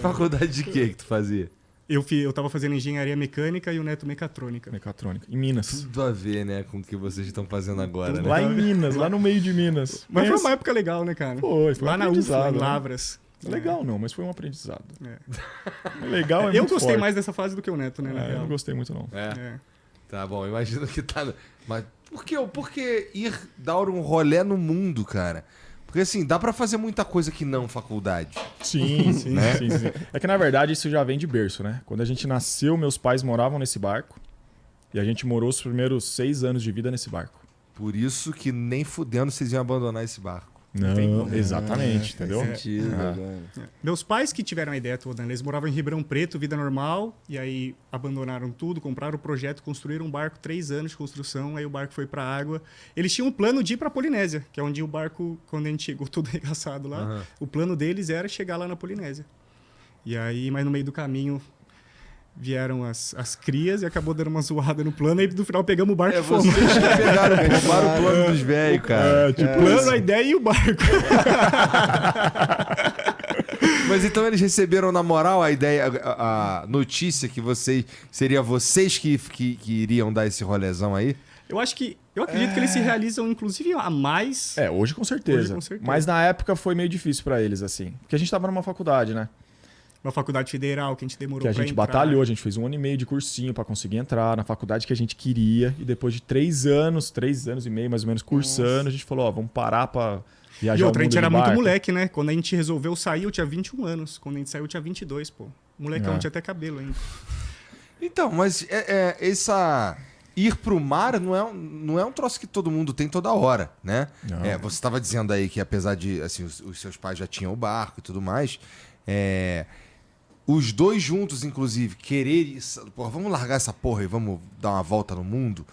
Faculdade de quê que tu fazia? Eu tava fazendo engenharia mecânica e o Neto mecatrônica. Mecatrônica. Em Minas. Tudo a ver, né, com o que vocês estão fazendo agora, né? Lá em Minas, lá no meio de Minas. Mas foi uma época legal, né, cara? Foi Lá um na UFLA, em né? Lavras. Legal não, mas foi um aprendizado. É. Legal é muito Eu gostei forte. mais dessa fase do que o Neto, né? na Eu real. não gostei muito, não. É. Tá bom, imagino que tá... Mas por que ir dar um rolê no mundo, cara? Porque assim, dá pra fazer muita coisa que não faculdade. Sim, sim, Né? sim. É que na verdade isso já vem de berço, né? Quando a gente nasceu, meus pais moravam nesse barco. E a gente morou os primeiros 6 anos de vida nesse barco. Por isso que nem fudendo vocês iam abandonar esse barco. Não, exatamente, entendeu? Faz sentido, agora. Meus pais que tiveram a ideia toda, né? Eles moravam em Ribeirão Preto, vida normal, e aí abandonaram tudo, compraram o projeto, construíram um barco, 3 anos de construção, aí o barco foi pra água. Eles tinham um plano de ir pra Polinésia, que é onde o barco, quando a gente chegou todo arregaçado lá, o plano deles era chegar lá na Polinésia. E aí, mas no meio do caminho vieram as crias e acabou dando uma zoada no plano, aí no final pegamos o barco e fomos. Vocês que roubaram o plano dos velhos, cara. O plano, a ideia e o barco. Mas então eles receberam na moral a ideia, a notícia que seria vocês que iriam dar esse rolezão aí? Eu acredito que eles se realizam, inclusive, a mais. Hoje com certeza. Hoje, com certeza. Mas na época foi meio difícil pra eles, assim. Porque a gente tava numa faculdade, né? Uma faculdade federal que a gente demorou Que a pra gente entrar. batalhou, a gente fez 1 ano e meio de cursinho pra conseguir entrar na faculdade que a gente queria. E depois de 3 anos e meio mais ou menos cursando, a gente falou, ó, vamos parar pra viajar E o outra, a mundo gente era de muito barco. moleque, né? Quando a gente resolveu sair, eu tinha 21 anos. Quando a gente saiu, eu tinha 22, pô. Molecão, É. tinha até cabelo ainda. Então, mas essa... Ir pro mar não é um troço que todo mundo tem toda hora, né? Não. Você estava dizendo aí que apesar de assim, os seus pais já tinham o barco e tudo mais, os dois juntos, inclusive, querer... Porra, vamos largar essa porra e vamos dar uma volta no mundo.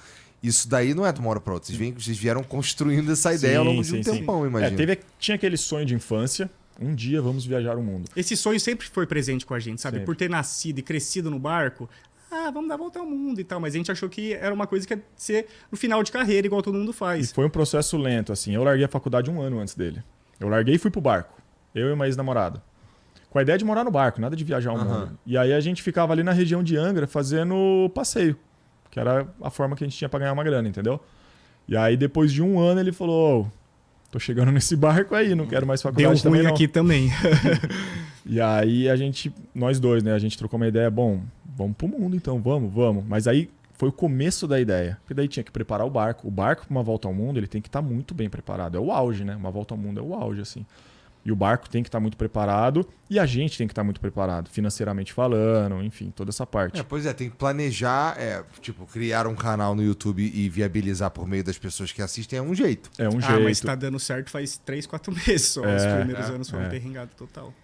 Isso daí não é de uma hora pra outra. Vocês vieram construindo essa ideia ao longo de um tempão, imagina. Tinha aquele sonho de infância. Um dia vamos viajar o mundo. Esse sonho sempre foi presente com a gente, sabe? Sempre. Por ter nascido e crescido no barco. Vamos dar a volta ao mundo e tal. Mas a gente achou que era uma coisa que ia ser no final de carreira, igual todo mundo E faz. foi um processo lento, assim. Eu larguei a faculdade 1 ano antes dele. Eu larguei e fui pro barco. Eu e uma ex-namorada. Com a ideia de morar no barco, nada de viajar o mundo. E aí a gente ficava ali na região de Angra fazendo passeio. Que era a forma que a gente tinha pra ganhar uma grana, entendeu? E aí depois de 1 ano ele falou... Tô chegando nesse barco aí, não quero mais faculdade Deu também ruim não. aqui também. E aí nós dois, né? A gente trocou uma ideia, bom, vamos pro mundo então, vamos. Mas aí foi o começo da ideia. Porque daí tinha que preparar o barco. O barco, pra uma volta ao mundo, ele tem que estar muito bem preparado. É o auge, né? Uma volta ao mundo é o auge, assim. E o barco tem que estar muito preparado e a gente tem que estar muito preparado, financeiramente falando, enfim, toda essa parte. Pois tem que planejar, criar um canal no YouTube e viabilizar por meio das pessoas que assistem é um jeito. É um jeito. Mas tá dando certo faz 3, 4 meses só. Os primeiros anos foram perrengados total.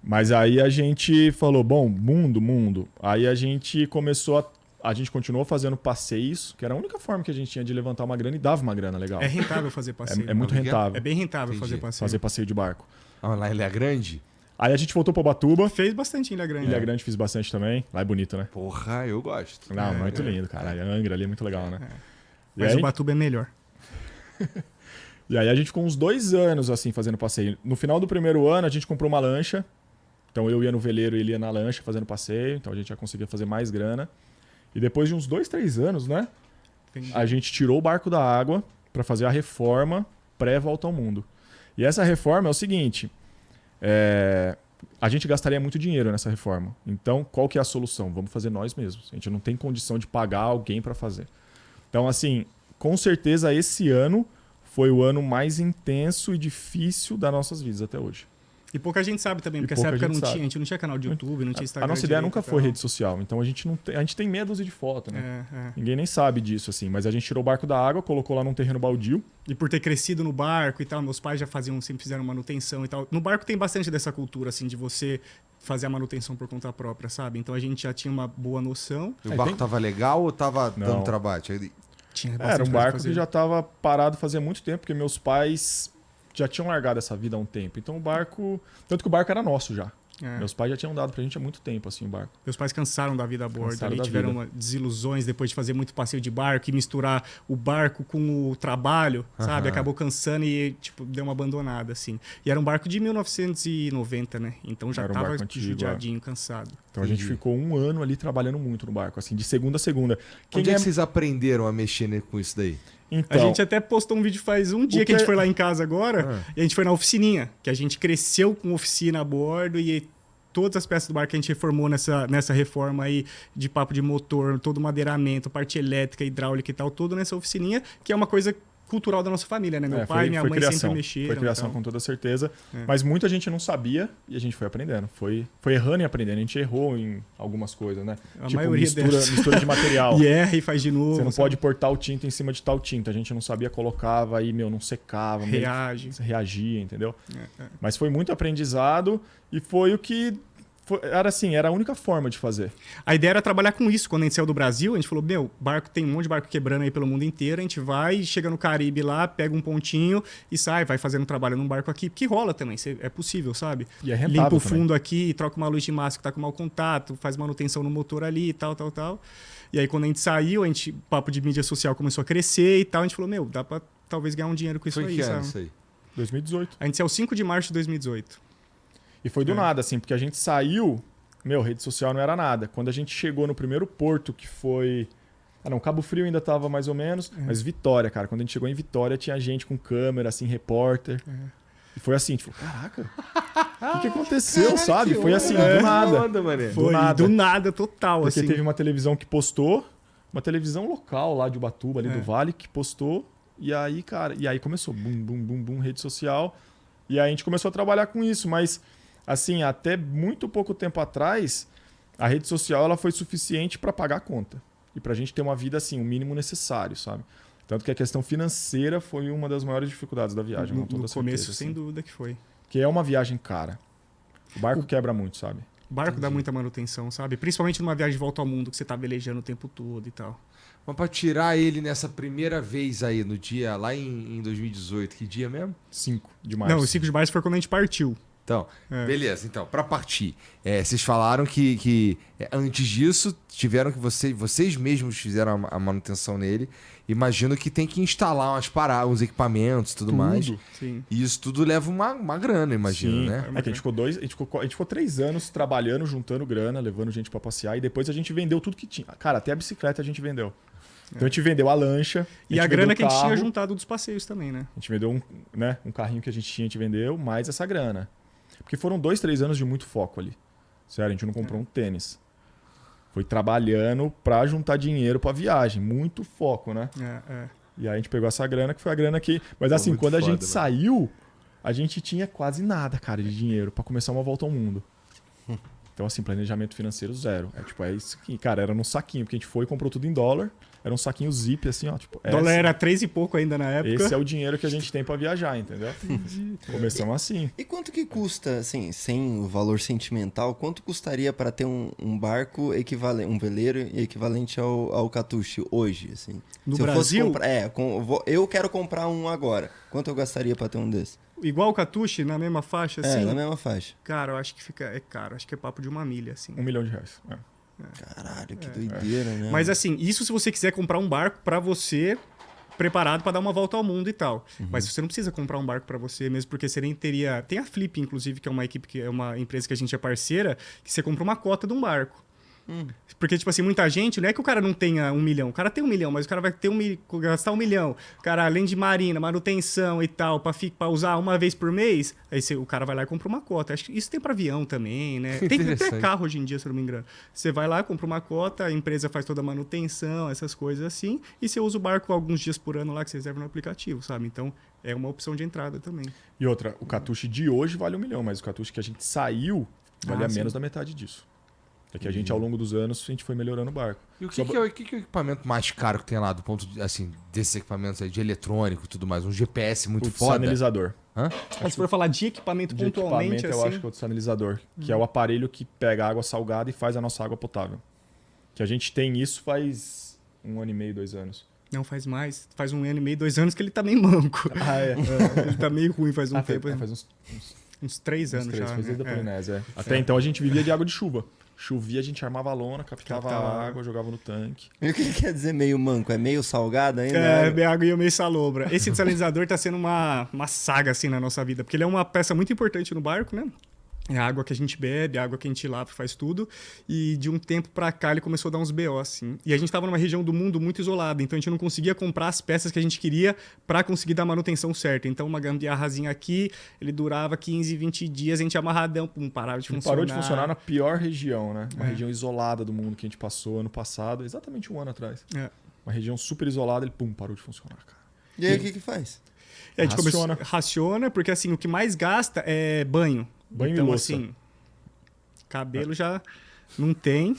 Mas aí a gente falou, bom, mundo. Aí a gente a gente continuou fazendo passeios, que era a única forma que a gente tinha de levantar uma grana e dava uma grana legal. É rentável fazer passeio. É muito rentável. É bem rentável fazer Entendi. passeio. Fazer passeio de barco. Lá ele é grande? Aí a gente voltou pra Ubatuba. Fez bastante em Ilha Grande. Ilha Grande fiz bastante também. Lá é bonito, né? Porra, eu gosto. Não, muito lindo, cara. A Angra ali é muito legal, né? Mas E aí, o Batuba é melhor. e aí a gente ficou uns 2 anos assim fazendo passeio. No final do primeiro ano a gente comprou uma lancha. Então eu ia no veleiro e ele ia na lancha fazendo passeio. Então a gente já conseguia fazer mais grana. E depois de uns 2, 3 anos, né? Entendi. A gente tirou o barco da água para fazer a reforma pré-volta ao mundo. E essa reforma é o seguinte: a gente gastaria muito dinheiro nessa reforma. Então, qual que é a solução? Vamos fazer nós mesmos. A gente não tem condição de pagar alguém para fazer. Então, assim, com certeza esse ano foi o ano mais intenso e difícil das nossas vidas até hoje. E pouca gente sabe também, E porque nessa pouca época gente a sabe. gente não tinha canal de YouTube, não tinha Instagram. A nossa ideia direito nunca e foi tal. rede social. Então a gente tem meia dúzia de foto, né? É. Ninguém nem sabe disso, assim. Mas a gente tirou o barco da água, colocou lá num terreno baldio. E por ter crescido no barco e tal, meus pais já sempre fizeram manutenção e tal. No barco tem bastante dessa cultura, assim, de você fazer a manutenção por conta própria, sabe? Então a gente já tinha uma boa noção. E o barco tava legal ou tava Não. dando trabalho? Tinha Era bastante um coisa pra barco fazer. que já estava parado fazia muito tempo, porque meus pais já tinham largado essa vida há um tempo. Então o barco... Tanto que o barco era nosso já. Meus pais já tinham dado pra gente há muito tempo, assim, o barco. Meus pais cansaram da vida a bordo. Cansaram Ali da tiveram vida. desilusões depois de fazer muito passeio de barco e misturar o barco com o trabalho, sabe? Acabou cansando e, tipo, deu uma abandonada, assim. E era um barco de 1990, né? Então já Era um tava barco antigo, judiadinho, cansado. Então a gente ficou um ano ali trabalhando muito no barco, assim, de segunda a segunda. Onde é que vocês aprenderam a mexer com isso daí? Então, A gente até postou um vídeo faz um dia que a gente foi lá em casa agora e a gente foi na oficininha, que a gente cresceu com oficina a bordo e todas as peças do barco que a gente reformou nessa reforma aí de papo de motor, todo o madeiramento, parte elétrica, hidráulica e tal, tudo nessa oficininha, que é uma coisa cultural da nossa família, né? Meu pai e minha mãe sempre mexeram. Foi criação então. com toda certeza. Mas muita gente não sabia e a gente foi aprendendo. Foi errando e aprendendo. A gente errou em algumas coisas, né? A maioria mistura de material. E erra e faz de novo. Você não pode pôr tal tinta em cima de tal tinta. A gente não sabia, colocava aí, não secava. Reagia, entendeu? Mas foi muito aprendizado e foi o que... Era a única forma de fazer. A ideia era trabalhar com isso. Quando a gente saiu do Brasil, a gente falou, barco tem um monte de barco quebrando aí pelo mundo inteiro, a gente vai, chega no Caribe lá, pega um pontinho e sai, vai fazendo trabalho num barco aqui, que rola também, é possível, sabe? E é rentável limpa o também. fundo aqui, troca uma luz de massa que tá com mau contato, faz manutenção no motor ali e tal. E aí quando a gente saiu, o papo de mídia social começou a crescer e tal, a gente falou, dá pra talvez ganhar um dinheiro com isso Foi aí, que sabe? ano isso aí? 2018. A gente saiu 5 de março de 2018. E foi do nada, assim, porque a gente saiu... rede social não era nada. Quando a gente chegou no primeiro porto, que foi... Cabo Frio ainda tava mais ou menos, mas Vitória, cara. Quando a gente chegou em Vitória, tinha gente com câmera, assim, repórter. E foi assim, tipo, caraca, o que aconteceu, sabe? Foi assim, do nada. Foi do nada, total, Porque assim. teve uma televisão que postou, uma televisão local lá de Ubatuba, ali do Vale, que postou. E aí, cara, começou, bum, rede social. E aí a gente começou a trabalhar com isso, mas... Assim, até muito pouco tempo atrás, a rede social ela foi suficiente para pagar a conta. E para a gente ter uma vida, assim, o mínimo necessário, sabe? Tanto que a questão financeira foi uma das maiores dificuldades da viagem. No toda começo, certeza, sem assim. dúvida que foi. Que é uma viagem cara. O barco quebra muito, sabe? O barco dá muita manutenção, sabe? Principalmente numa viagem de volta ao mundo, que você tá velejando o tempo todo e tal. Mas pra tirar ele nessa primeira vez aí, no dia, lá em 2018, que dia mesmo? 5 de março. Não, o 5 de março foi quando a gente partiu. Então, beleza. Então, para partir, vocês falaram que antes disso tiveram que vocês mesmos fizeram a manutenção nele. Imagino que tem que instalar uns equipamentos e tudo mais. Sim. E isso tudo leva uma grana, imagino, Sim. né? É que a gente ficou 3 anos trabalhando, juntando grana, levando gente para passear. E depois a gente vendeu tudo que tinha. Cara, até a bicicleta a gente vendeu. Então a gente vendeu a lancha. E a grana que a gente tinha juntado dos passeios também, né? A gente vendeu um carrinho que a gente vendeu, mais essa grana. Porque foram 2, 3 anos de muito foco ali. Sério, a gente não comprou um tênis. Foi trabalhando pra juntar dinheiro pra viagem. Muito foco, né? E aí a gente pegou essa grana, que foi a grana que... Mas assim, quando a gente saiu, a gente tinha quase nada, cara, de dinheiro pra começar uma volta ao mundo. Então, assim, planejamento financeiro zero. É isso aqui. Cara, era num saquinho, porque a gente foi e comprou tudo em dólar. Era um saquinho zip, assim, ó. Tipo, dólar era 3 e pouco ainda na época. Esse é o dinheiro que a gente tem pra viajar, entendeu? Começamos assim. E quanto que custa, assim, sem o valor sentimental, quanto custaria para ter um barco equivalente, um veleiro equivalente ao Catuche hoje, assim? No Se eu Brasil? fosse comprar, eu quero comprar um agora. Quanto eu gastaria para ter um desse? Igual o Catuche, na mesma faixa, assim? Na mesma faixa. Cara, eu acho que é caro. Acho que é papo de 1 milha, assim. R$1 milhão. Caralho, que doideira, né? Mas assim, isso se você quiser comprar um barco pra você preparado pra dar uma volta ao mundo e tal. Mas você não precisa comprar um barco pra você mesmo, porque você nem teria... Tem a Flip, inclusive, que é uma equipe, que é uma empresa que a gente é parceira, que você compra uma cota de um barco. Porque, tipo assim, muita gente, não é que o cara não tenha 1 milhão. O cara tem 1 milhão, mas o cara vai gastar 1 milhão. O cara, além de marina, manutenção e tal, pra usar uma vez por mês, aí o cara vai lá e compra uma cota. Acho que isso tem pra avião também, né? Tem até carro hoje em dia, se eu não me engano. Você vai lá, compra uma cota, a empresa faz toda a manutenção, essas coisas assim, e você usa o barco alguns dias por ano lá que você reserva no aplicativo, sabe? Então, é uma opção de entrada também. E outra, o Catuche de hoje vale 1 milhão, mas o Catuche que a gente saiu valia menos da metade disso. É que a gente, ao longo dos anos, a gente foi melhorando o barco. E o que é o equipamento mais caro que tem lá, do ponto de, assim, desses equipamentos aí, de eletrônico e tudo mais? Um GPS muito foda? Sanalizador. Mas se for falar de equipamento De pontualmente, equipamento, eu assim... acho que é o sanalizador, que é o aparelho que pega água salgada e faz a nossa água potável. Que a gente tem isso faz 1 ano e meio, 2 anos. Não, faz mais. Faz 1 ano e meio, 2 anos que ele tá meio manco. Ah, é? Ele tá meio ruim faz um tempo. Faz uns uns 3 anos já. Foi desde a né? Polinésia, é. Até então a gente vivia de água de chuva. Chovia, a gente armava a lona, captava a água, jogava no tanque. E o que quer dizer meio manco? É meio salgado ainda? É, meio água e meio salobra. Esse desalinizador tá sendo uma saga, assim, na nossa vida. Porque ele é uma peça muito importante no barco, né? É a água que a gente bebe, a água que a gente lava, faz tudo. E de um tempo pra cá ele começou a dar uns BO, assim. E a gente tava numa região do mundo muito isolada, então a gente não conseguia comprar as peças que a gente queria pra conseguir dar a manutenção certa. Então uma gambiarrazinha aqui, ele durava 15, 20 dias, a gente amarradão, pum, parava de Ele funcionar. parou de funcionar na pior região, né? Uma região isolada do mundo que a gente passou ano passado, exatamente um ano atrás. É. Uma região super isolada, ele pum, parou de funcionar, cara. E aí, o que faz? E a gente Raciona. raciona, porque assim, o que mais gasta é banho. Banho e então, louça. assim, cabelo já não tem.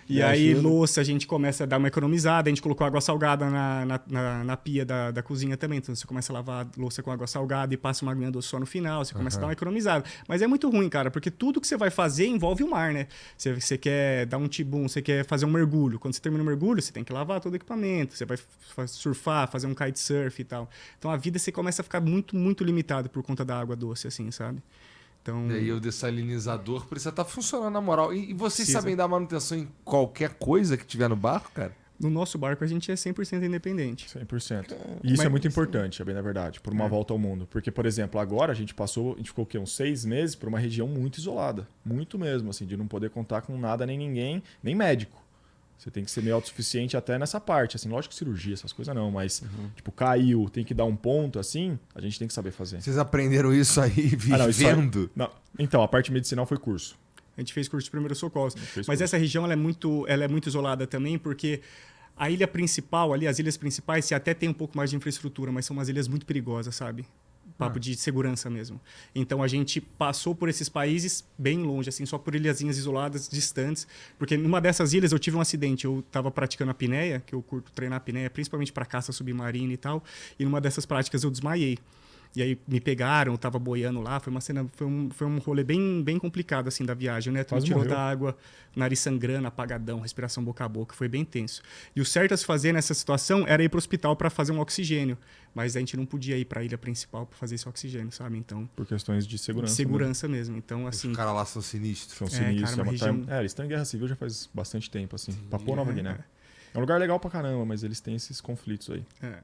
E Me aí, ajuda. louça, a gente começa a dar uma economizada. A gente colocou água salgada na pia da cozinha também. Então, você começa a lavar a louça com água salgada e passa uma aguinha doce só no final. Você começa a dar uma economizada. Mas é muito ruim, cara, porque tudo que você vai fazer envolve o mar, né? Você quer dar um tibum, você quer fazer um mergulho. Quando você termina o mergulho, você tem que lavar todo o equipamento. Você vai surfar, fazer um kitesurf e tal. Então, a vida você começa a ficar muito, muito limitado por conta da água doce, assim, sabe? Então, E aí o dessalinizador precisa estar funcionando na moral. E vocês Precisa. sabem dar manutenção em qualquer coisa que tiver no barco, cara? no nosso barco, a gente é 100% independente. 100%. E isso Mas- é muito importante, é bem na verdade, por uma volta ao mundo. Porque, por exemplo, agora a gente ficou o quê? Uns 6 meses por uma região muito isolada. Muito mesmo, assim, de não poder contar com nada nem ninguém, nem médico. Você tem que ser meio autossuficiente até nessa parte, assim, lógico que cirurgia, essas coisas não, mas, tipo, caiu, tem que dar um ponto, assim, a gente tem que saber fazer. Vocês aprenderam isso aí não, isso aí- vivendo? Não. Então, a parte medicinal foi curso. A gente fez curso de primeiros socorros. fez Mas curso. essa região ela é muito isolada também, porque a ilha principal, ali, as ilhas principais, você até tem um pouco mais de infraestrutura, mas são umas ilhas muito perigosas, sabe? Papo de segurança mesmo. Então a gente passou por esses países bem longe, assim, só por ilhazinhas isoladas, distantes. Porque numa dessas ilhas eu tive um acidente. Eu estava praticando a apneia, que eu curto treinar apneia, principalmente para caça submarina e tal. E numa dessas práticas eu desmaiei. E aí me pegaram, eu tava boiando lá, foi uma cena, foi um rolê bem complicado, assim, da viagem, né? Tu me Quase tirou morreu. da água, nariz sangrando, apagadão, respiração boca a boca, foi bem tenso. E o certo a se fazer nessa situação era ir pro hospital para fazer um oxigênio, mas a gente não podia ir para a ilha principal para fazer esse oxigênio, sabe? Então, Por questões de segurança. de segurança mesmo. Então, assim, Os caras lá são sinistros. São É, sinistros. cara, uma região- Eles estão em guerra civil já faz bastante tempo, assim. Papua Nova Guiné. É um lugar legal pra caramba, mas eles têm esses conflitos aí. é.